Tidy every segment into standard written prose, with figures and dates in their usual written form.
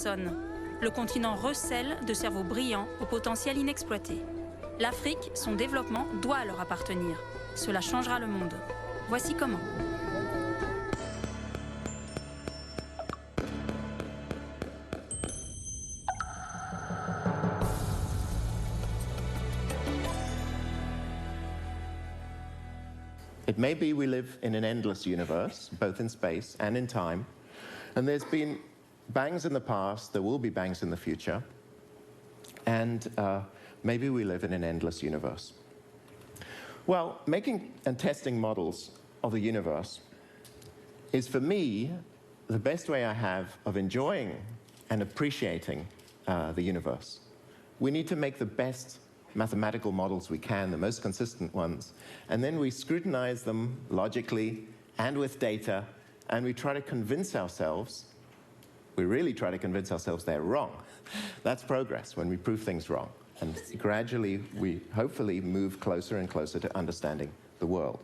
personne. Le continent recèle de cerveaux brillants au potentiel inexploité. L'Afrique, son développement doit leur appartenir. Cela changera le monde. Voici comment. It may be we live in an endless universe, both in space and in time, and there's been bangs in the past, there will be bangs in the future, and maybe we live in an endless universe. Well, making and testing models of the universe is, for me, the best way I have of enjoying and appreciating the universe. We need to make the best mathematical models we can, the most consistent ones, and then we scrutinize them logically and with data, and we try to convince ourselves, we really try to convince ourselves they're wrong. That's progress, when we prove things wrong. And gradually, we hopefully move closer and closer to understanding the world.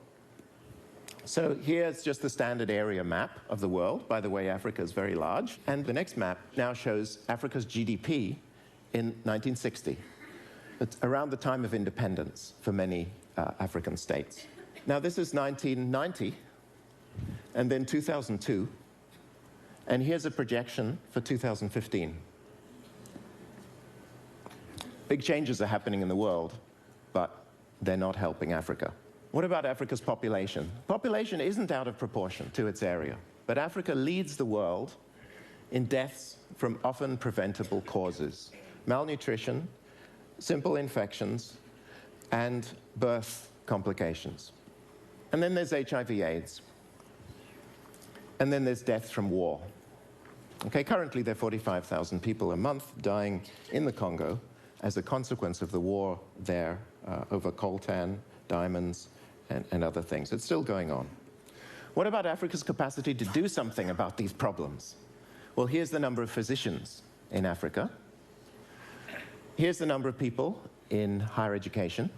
So here's just the standard area map of the world. By the way, Africa is very large. And the next map now shows Africa's GDP in 1960. It's around the time of independence for many African states. Now, this is 1990, and then 2002, and here's a projection for 2015. Big changes are happening in the world, but they're not helping Africa. What about Africa's population? Population isn't out of proportion to its area, but Africa leads the world in deaths from often preventable causes: malnutrition, simple infections, and birth complications. And then there's HIV/AIDS. And then there's deaths from war. Okay, currently there are 45,000 people a month dying in the Congo as a consequence of the war there over coltan, diamonds, and other things. It's still going on. What about Africa's capacity to do something about these problems? Well, here's the number of physicians in Africa. Here's the number of people in higher education.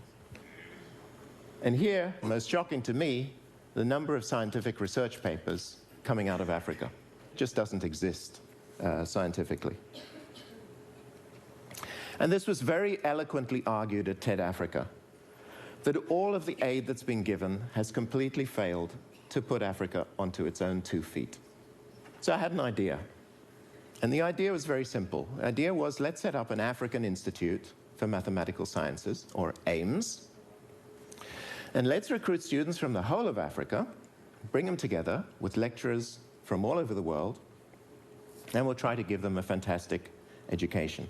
And here, most shocking to me, the number of scientific research papers coming out of Africa. It just doesn't exist scientifically. And this was very eloquently argued at TED Africa, that all of the aid that's been given has completely failed to put Africa onto its own 2 feet. So I had an idea. And the idea was very simple. The idea was, let's set up an African Institute for Mathematical Sciences, or AIMS, and let's recruit students from the whole of Africa, bring them together with lecturers from all over the world, and we'll try to give them a fantastic education.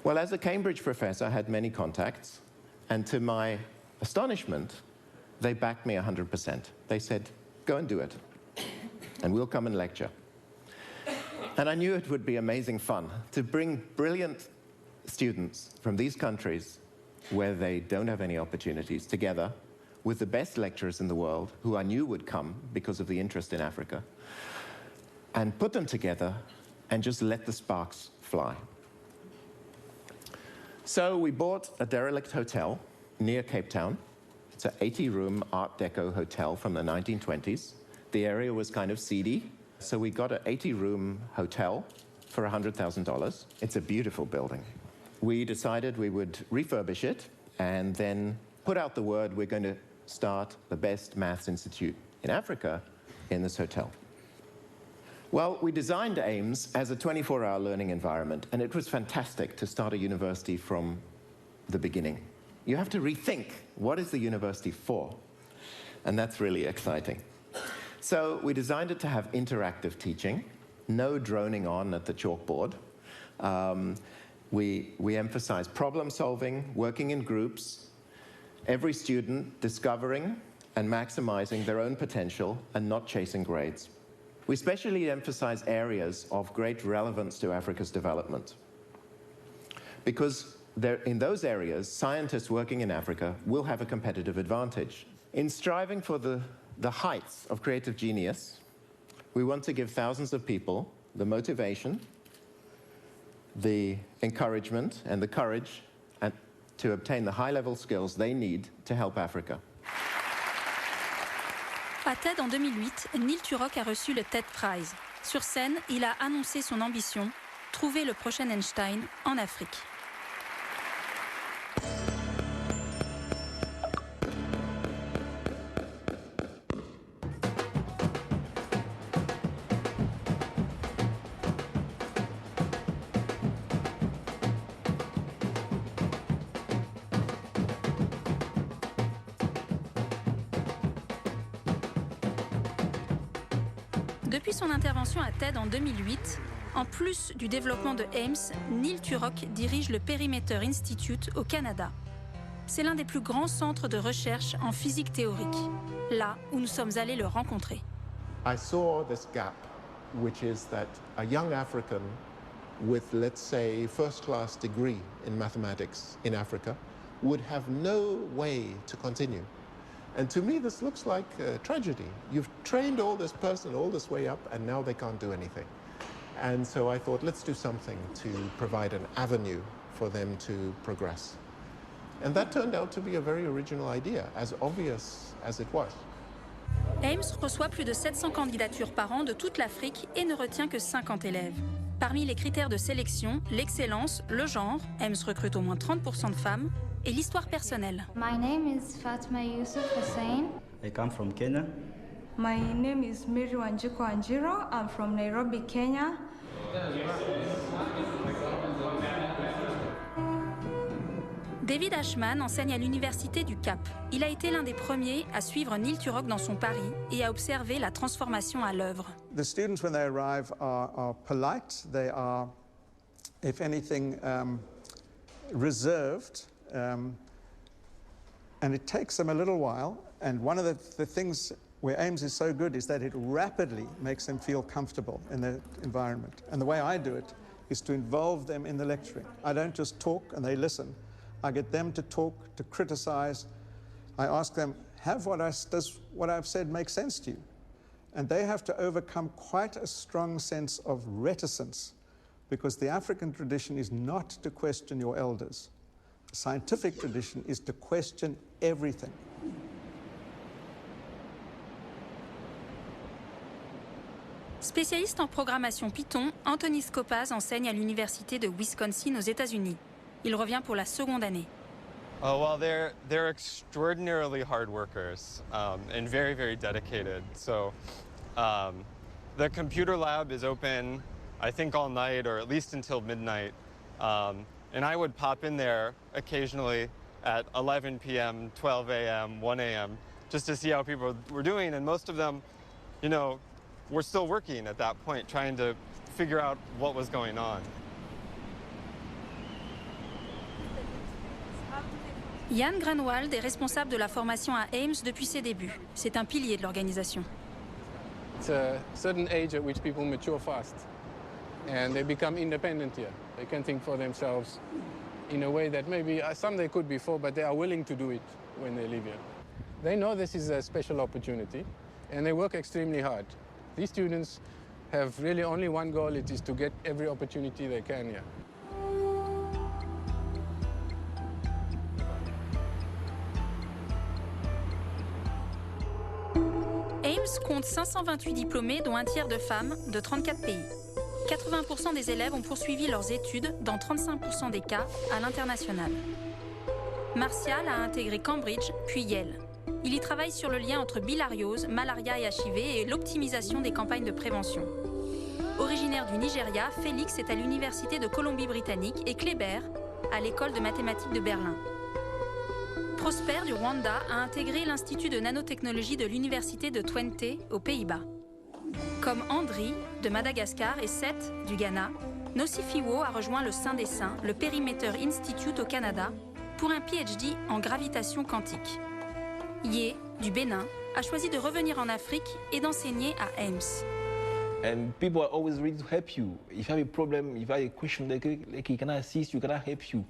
Well, as a Cambridge professor, I had many contacts, and to my astonishment, they backed me 100%. They said, go and do it, and we'll come and lecture. And I knew it would be amazing fun to bring brilliant students from these countries where they don't have any opportunities together with the best lecturers in the world, who I knew would come because of the interest in Africa, and put them together and just let the sparks fly. So we bought a derelict hotel near Cape Town. It's an 80-room Art Deco hotel from the 1920s. The area was kind of seedy. So we got an 80-room hotel for $100,000. It's a beautiful building. We decided we would refurbish it and then put out the word, we're going to start the best maths institute in Africa in this hotel. Well, we designed AIMS as a 24-hour learning environment, and it was fantastic to start a university from the beginning. You have to rethink, what is the university for? And that's really exciting. So we designed it to have interactive teaching, no droning on at the chalkboard. We emphasize problem solving, working in groups, every student discovering and maximizing their own potential and not chasing grades. We especially emphasize areas of great relevance to Africa's development, because in those areas, scientists working in Africa will have a competitive advantage. In striving for the heights of creative genius, we want to give thousands of people the motivation, the encouragement, and the courage to obtain the high-level skills they need to help Africa. À TED en 2008, Neil Turok a reçu le TED Prize. Sur scène, il a annoncé son ambition, trouver le prochain Einstein en Afrique. Depuis son intervention à TED en 2008, en plus du développement de Ames, Neil Turok dirige le Perimeter Institute au Canada. C'est l'un des plus grands centres de recherche en physique théorique, là où nous sommes allés le rencontrer. I saw this gap, which is that a young African with, let's say, first-class degree in mathematics in Africa would have no way to continue. And to me, this looks like a tragedy. You've trained all this person all this way up, and now they can't do anything. And so I thought, let's do something to provide an avenue for them to progress. And that turned out to be a very original idea, as obvious as it was. Ames reçoit plus de 700 candidatures par an de toute l'Afrique et ne retient que 50 élèves. Parmi les critères de sélection, l'excellence, le genre, Ames recrute au moins 30% de femmes, et l'histoire personnelle. My name is Fatma Yusuf Hussein. I come from Kenya. My name is Mary Wanjiku Anjiro. I'm from Nairobi, Kenya. David Ashman enseigne à l'Université du Cap. Il a été l'un des premiers à suivre Neil Turok dans son pari et à observer la transformation à l'œuvre. The students, when they arrive, are polite. They are, if anything, reserved. And it takes them a little while. And one of the things where Ames is so good is that it rapidly makes them feel comfortable in the environment. And the way I do it is to involve them in the lecturing. I don't just talk and they listen. I get them to talk, to criticize. I ask them, does what I've said make sense to you? And they have to overcome quite a strong sense of reticence, because the African tradition is not to question your elders. The scientific tradition is to question everything. Spécialiste en programmation Python, Anthony Skopaz enseigne à l'Université de Wisconsin aux États-Unis. Il revient pour la seconde année. Oh, well, they're extraordinarily hard workers and very, very dedicated. So the computer lab is open, I think, all night or at least until midnight. And I would pop in there occasionally at 11 p.m., 12 a.m., 1 a.m., just to see how people were doing. And most of them, you know, were still working at that point, trying to figure out what was going on. Jan Granwald est responsable de la formation à Ames depuis ses débuts. C'est un pilier de l'organisation. It's a certain age at which people mature fast and they become independent here. They can think for themselves in a way that maybe some they could before, but they are willing to do it when they leave here. They know this is a special opportunity and they work extremely hard. These students have really only one goal, it is to get every opportunity they can here. Ames compte 528 diplômés, dont un tiers de femmes, de 34 pays. 80% des élèves ont poursuivi leurs études, dans 35% des cas, à l'international. Martial a intégré Cambridge, puis Yale. Il y travaille sur le lien entre bilharziose, malaria et HIV et l'optimisation des campagnes de prévention. Originaire du Nigeria, Félix est à l'Université de Colombie-Britannique et Kléber à l'École de mathématiques de Berlin. Prosper du Rwanda a intégré l'Institut de nanotechnologie de l'Université de Twente aux Pays-Bas. Comme Andri de Madagascar et Seth du Ghana, Nosifiwo a rejoint le Saint des Saints, le Perimeter Institute au Canada, pour un PhD en gravitation quantique. Yé, du Bénin, a choisi de revenir en Afrique et d'enseigner à Ames. And people are always ready to help you. If you have a problem, if you have a question, like he cannot assist you, cannot help you.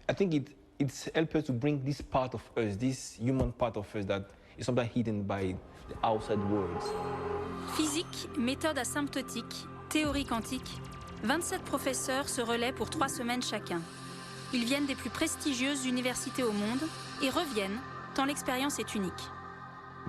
I think it's helped us to bring this part of us, this human part of us that is sometimes hidden by the outside world. Physique, méthode asymptotique, théorie quantique, 27 professeurs se relaient pour 3 semaines chacun. Ils viennent des plus prestigieuses universités au monde et reviennent tant l'expérience est unique.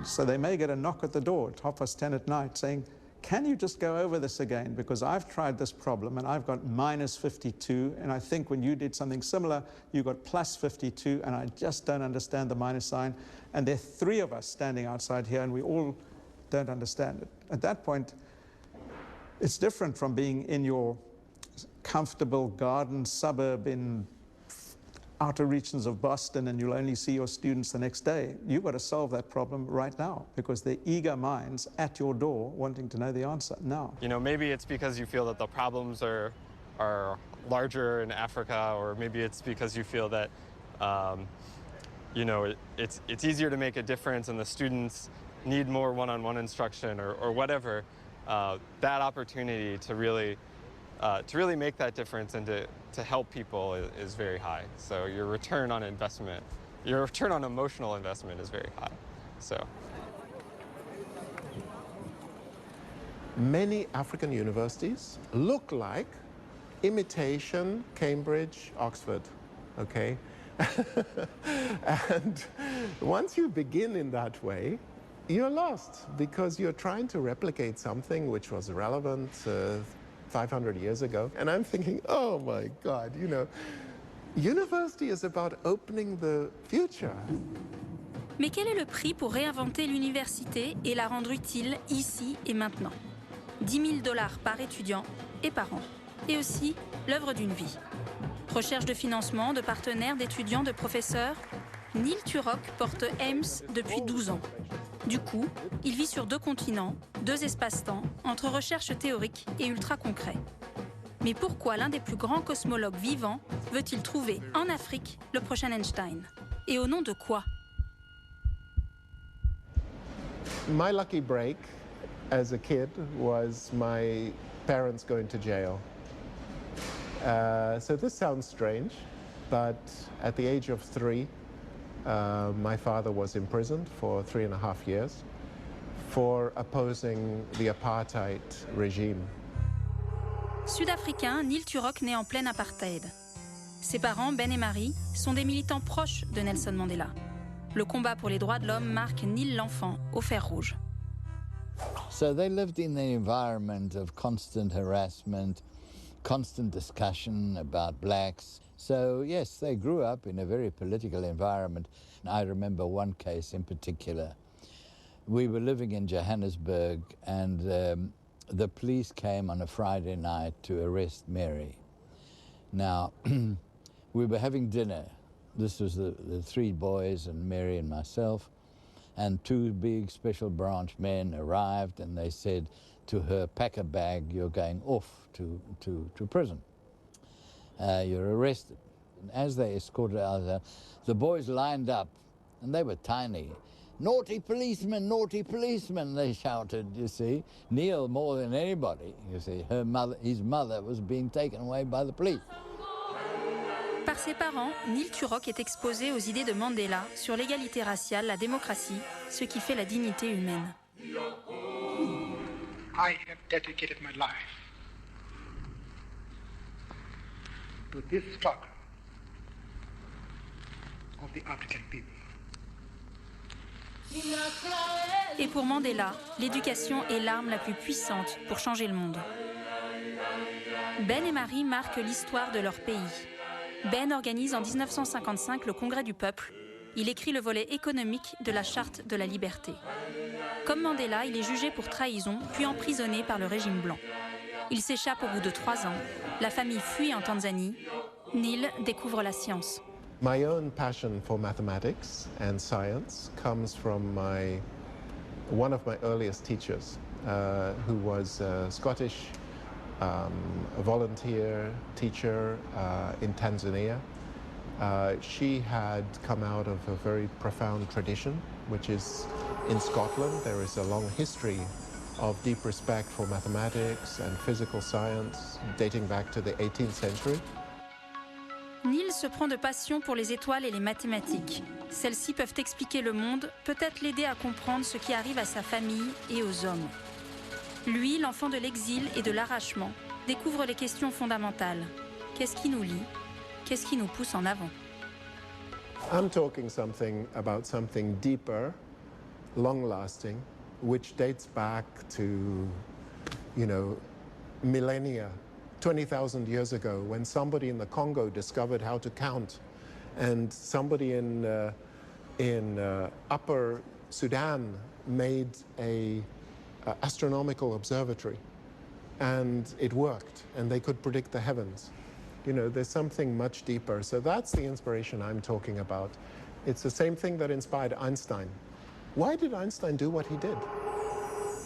So they may get a knock at the door at 10:30 at night saying, can you just go over this again? Because I've tried this problem and I've got minus 52, and I think when you did something similar, you got plus 52, and I just don't understand the minus sign. And there are 3 of us standing outside here, and we all don't understand it. At that point, it's different from being in your comfortable garden suburb in outer regions of Boston, and you'll only see your students the next day. You've got to solve that problem right now, because they're eager minds at your door wanting to know the answer now. You know, maybe it's because you feel that the problems are larger in Africa, or maybe it's because you feel that, you know, it's easier to make a difference and the students need more one-on-one instruction, or whatever. That opportunity to really make that difference and to help people is very high. So your return on investment, your return on emotional investment is very high. So many African universities look like imitation Cambridge, Oxford, okay? And once you begin in that way, you're lost, because you're trying to replicate something which was relevant 500 years ago. And I'm thinking, oh my God, you know, university is about opening the future. Mais quel est le prix pour réinventer l'université et la rendre utile ici et maintenant? 10 000 $ par étudiant et par an. Et aussi l'œuvre d'une vie. Recherche de financement, de partenaires, d'étudiants, de professeurs. Neil Turok porte AIMS depuis 12 ans. Du coup, il vit sur 2 continents, 2 espaces-temps, entre recherche théorique et ultra-concret. Mais pourquoi l'un des plus grands cosmologues vivants veut-il trouver en Afrique le prochain Einstein? Et au nom de quoi? My lucky break as a kid was my parents going to jail. So this sounds strange, but at the age of 3, my father was imprisoned for 3.5 years for opposing the apartheid regime. Sud-africain, Neil Turok naît en pleine apartheid. Ses parents, Ben et Marie, sont des militants proches de Nelson Mandela. Le combat pour les droits de l'homme marque Neil l'enfant au fer rouge. So they lived in an environment of constant harassment, constant discussion about blacks. So yes, they grew up in a very political environment. I remember one case in particular. We were living in Johannesburg, and the police came on a Friday night to arrest Mary. Now, we were having dinner. This was the 3 boys and Mary and myself, and 2 big special branch men arrived, and they said to her, pack a bag, you're going off to prison. You're arrested. And as they escorted out, the boys lined up, and they were tiny. Naughty policeman, they shouted, you see. Neil more than anybody, you see. His mother was being taken away by the police. Par ses parents, Neil Turok est exposé aux idées de Mandela sur l'égalité raciale, la démocratie, ce qui fait la dignité humaine. I have dedicated my life to this struggle of the African people. Et pour Mandela, l'éducation est l'arme la plus puissante pour changer le monde. Ben et Marie marquent l'histoire de leur pays. Ben organise en 1955 le Congrès du peuple. Il écrit le volet économique de la Charte de la liberté. Comme Mandela, il est jugé pour trahison, puis emprisonné par le régime blanc. Il s'échappe au bout de 3 ans. La famille fuit en Tanzanie. Neil découvre la science. My own passion for mathematics and science comes from one of my earliest teachers, who was a Scottish volunteer teacher in Tanzania. She had come out of a very profound tradition, which is in Scotland. There is a long history of deep respect for mathematics and physical science dating back to the 18th century. Neil se prend de passion pour les étoiles et les mathématiques. Celles-ci peuvent expliquer le monde, peut-être l'aider à comprendre ce qui arrive à sa famille et aux hommes. Lui, l'enfant de l'exil et de l'arrachement, découvre les questions fondamentales. Qu'est-ce qui nous lie? Qu'est-ce qui nous pousse en avant? I'm talking about something deeper, long-lasting, which dates back to millennia, 20,000 years ago, when somebody in the Congo discovered how to count, and somebody in Upper Sudan made a astronomical observatory, and it worked, and they could predict the heavens. There's something much deeper. So that's the inspiration I'm talking about. It's the same thing that inspired Einstein. Why did Einstein do what he did?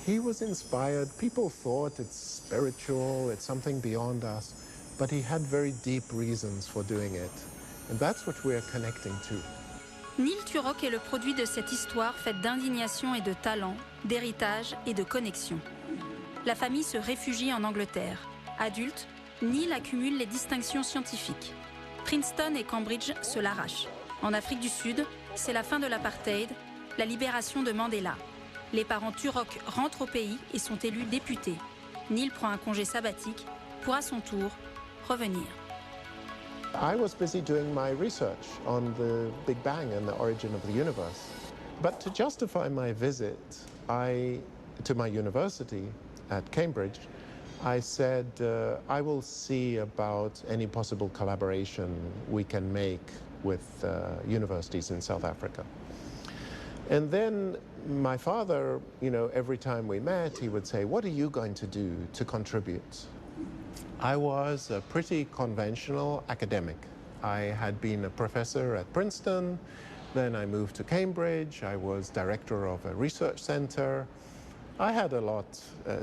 He was inspired. People thought it's spiritual, it's something beyond us, but he had very deep reasons for doing it. And that's what we're connecting to. Neil Turok est le produit de cette histoire faite d'indignation et de talent, d'héritage et de connexion. La famille se réfugie en Angleterre. Adulte, Neil accumule les distinctions scientifiques. Princeton et Cambridge se l'arrachent. En Afrique du Sud, c'est la fin de l'apartheid, la libération de Mandela. Les parents Turok rentrent au pays et sont élus députés. Neil prend un congé sabbatique pour à son tour revenir. I was busy doing my research on the Big Bang and the origin of the universe. But to justify my visit to my university at Cambridge, I said, I will see about any possible collaboration we can make with universities in South Africa. And then my father, every time we met, he would say, what are you going to do to contribute? I was a pretty conventional academic. I had been a professor at Princeton, then I moved to Cambridge, I was director of a research center. I had a lot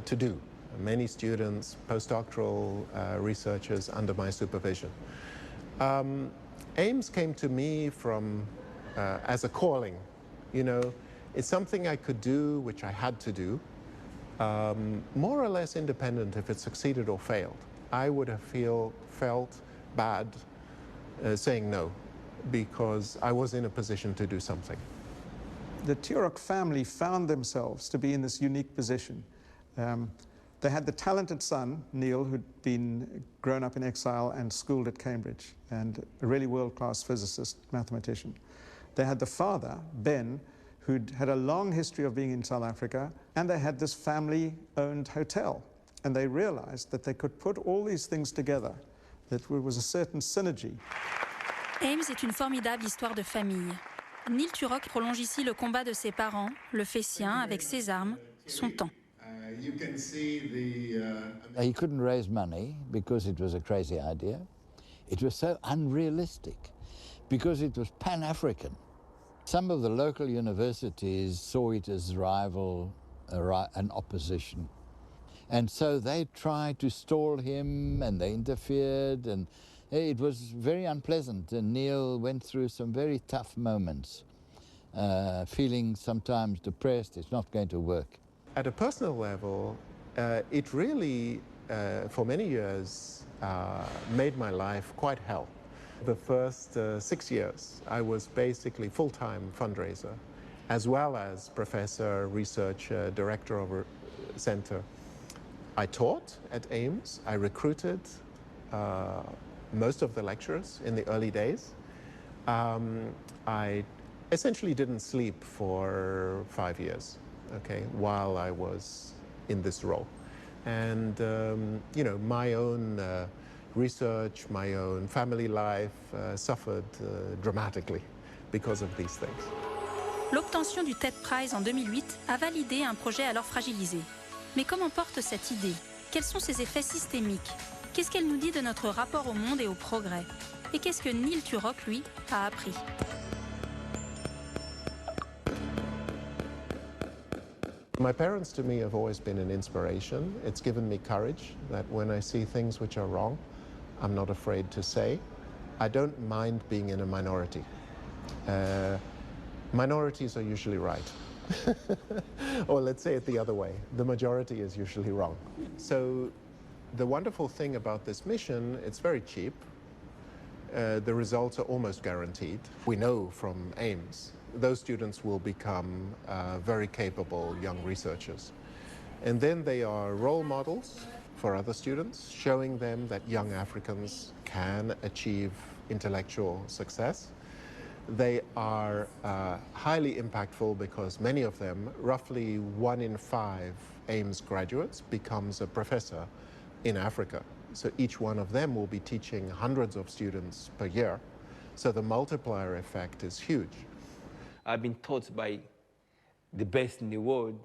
to do. Many students, postdoctoral researchers under my supervision. AIMS came to me as a calling. It's something I could do, which I had to do, more or less independent if it succeeded or failed. I would have felt bad saying no, because I was in a position to do something. The Turok family found themselves to be in this unique position. They had the talented son, Neil, who'd been grown up in exile and schooled at Cambridge, and a really world-class physicist, mathematician. They had the father, Ben, who'd had a long history of being in South Africa, and they had this family-owned hotel. And they realized that they could put all these things together, that there was a certain synergy. AIMS est une formidable histoire de famille. Neil Turok prolonge ici le combat de ses parents, le fait sien avec ses armes, son temps. He couldn't raise money because it was a crazy idea. It was so unrealistic because it was Pan-African. Some of the local universities saw it as an opposition. And so they tried to stall him and they interfered, and it was very unpleasant. And Neil went through some very tough moments, feeling sometimes depressed, it's not going to work. At a personal level, it really, for many years, made my life quite hell. The first 6 years, I was basically full-time fundraiser, as well as professor, researcher, director of a center. I taught at AIMS. I recruited most of the lecturers in the early days. I essentially didn't sleep for 5 years, while I was in this role. And, my own research, my own family life suffered dramatically because of these things. L'obtention du TED Prize en 2008 a validé un projet alors fragilisé. Mais comment porte cette idée? Quels sont ses effets systémiques? Qu'est-ce qu'elle nous dit de notre rapport au monde et au progrès? Et qu'est-ce que Neil Turok, lui, a appris? My parents to me have always been an inspiration. It's given me courage that when I see things which are wrong, I'm not afraid to say. I don't mind being in a minority. Minorities are usually right. Or let's say it the other way, the majority is usually wrong. So the wonderful thing about this mission, it's very cheap. The results are almost guaranteed. We know from AIMS, those students will become very capable young researchers. And then they are role models for other students, showing them that young Africans can achieve intellectual success. They are highly impactful because many of them, roughly 1 in 5 AIMS graduates becomes a professor in Africa. So each one of them will be teaching hundreds of students per year. So the multiplier effect is huge. I've been taught by the best in the world.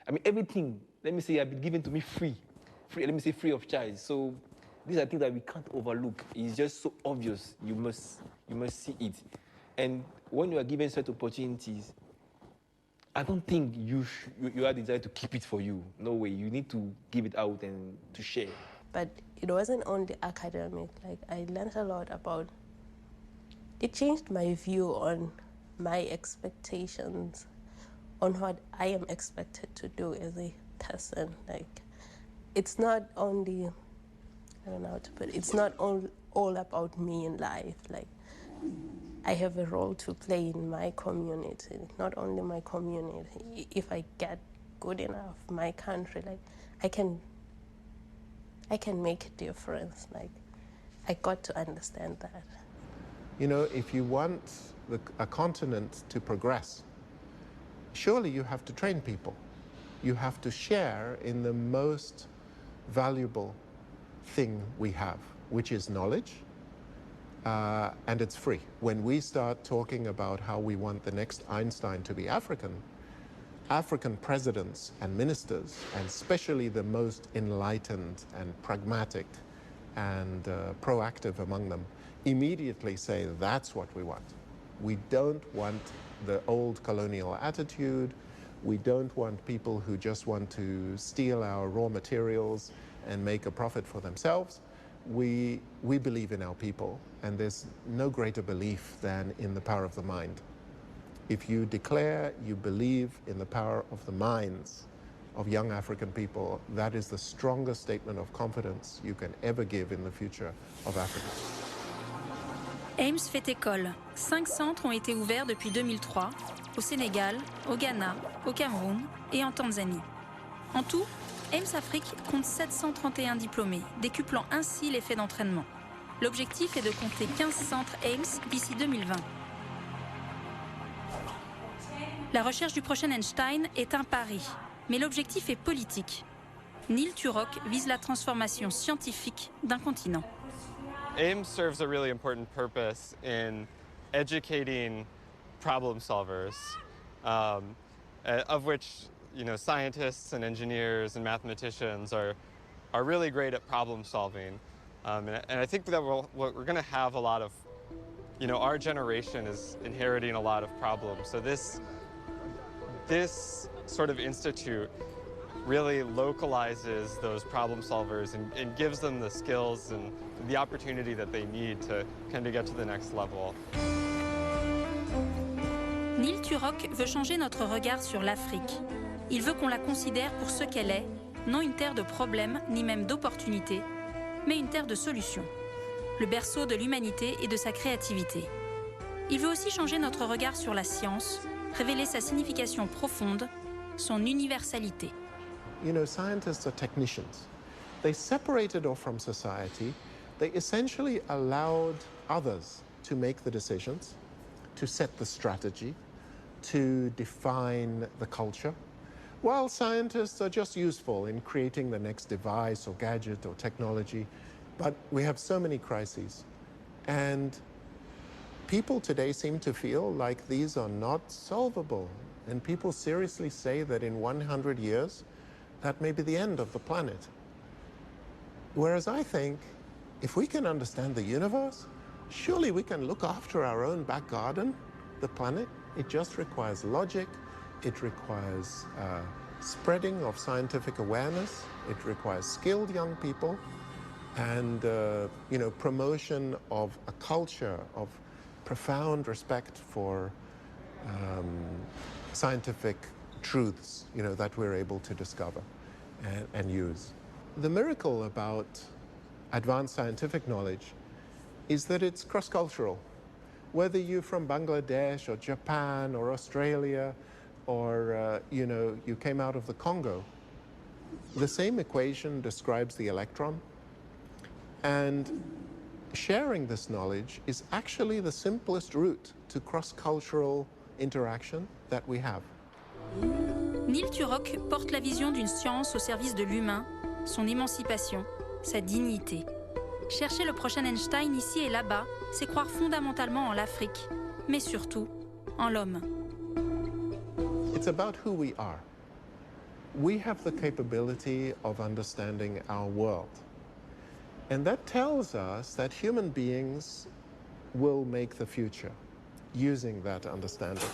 I mean, everything, let me say, has been given to me free, let me say free of charge. So these are things that we can't overlook. It's just so obvious. You must see it. And when you are given such opportunities, I don't think you have the desire to keep it for you. No way. You need to give it out and to share. But it wasn't only academic. Like, I learned a lot about, it changed my view on my expectations, on what I am expected to do as a person. Like, it's not only, I don't know how to put it, it's not all about me in life. Like, I have a role to play in my community, not only my community. If I get good enough, my country, like, I can make a difference. Like, I got to understand that. You know, if you want a continent to progress, surely you have to train people. You have to share in the most valuable thing we have, which is knowledge, and it's free. When we start talking about how we want the next Einstein to be African presidents and ministers, and especially the most enlightened and pragmatic and proactive among them, immediately say that's what we want. We don't want the old colonial attitude. We don't want people who just want to steal our raw materials and make a profit for themselves. We believe in our people, and there's no greater belief than in the power of the mind. If you declare you believe in the power of the minds of young African people, that is the strongest statement of confidence you can ever give in the future of Africa. AIMS fait école. 5 centres ont été ouverts depuis 2003, au Sénégal, au Ghana, au Cameroun et en Tanzanie. En tout, AIMS Afrique compte 731 diplômés, décuplant ainsi l'effet d'entraînement. L'objectif est de compter 15 centres AIMS d'ici 2020. La recherche du prochain Einstein est un pari, mais l'objectif est politique. Neil Turok vise la transformation scientifique d'un continent. AIMS serves a really important purpose in educating problem solvers, of which, you know, scientists and engineers and mathematicians are really great at problem solving. And I think that we're going to have a lot of, you know, our generation is inheriting a lot of problems. So this sort of institute really localizes those problem solvers and gives them the skills and the opportunity that they need to kind of get to the next level. Neil Turok veut changer notre regard sur l'Afrique. Il veut qu'on la considère pour ce qu'elle est, non une terre de problèmes ni même d'opportunités, mais une terre de solutions. Le berceau de l'humanité et de sa créativité. Il veut aussi changer notre regard sur la science, révéler sa signification profonde, son universalité. You know, scientists are technicians. They separated off from society. They essentially allowed others to make the decisions, to set the strategy, to define the culture, while scientists are just useful in creating the next device or gadget or technology. But we have so many crises. And people today seem to feel like these are not solvable. And people seriously say that in 100 years, that may be the end of the planet. Whereas I think, if we can understand the universe, surely we can look after our own back garden, the planet. It just requires logic. It requires spreading of scientific awareness. It requires skilled young people and you know, promotion of a culture of profound respect for scientific truths, you know, that we're able to discover and use. The miracle about advanced scientific knowledge is that it's cross-cultural. Whether you're from Bangladesh or Japan or Australia or, you know, you came out of the Congo, the same equation describes the electron. And sharing this knowledge is actually the simplest route to cross-cultural interaction that we have. Neil Turok porte la vision d'une science au service de l'humain, son émancipation, sa dignité. Chercher le prochain Einstein ici et là-bas, c'est croire fondamentalement en l'Afrique, mais surtout en l'homme. It's about who we are. We have the capability of understanding our world. And that tells us that human beings will make the future using that understanding.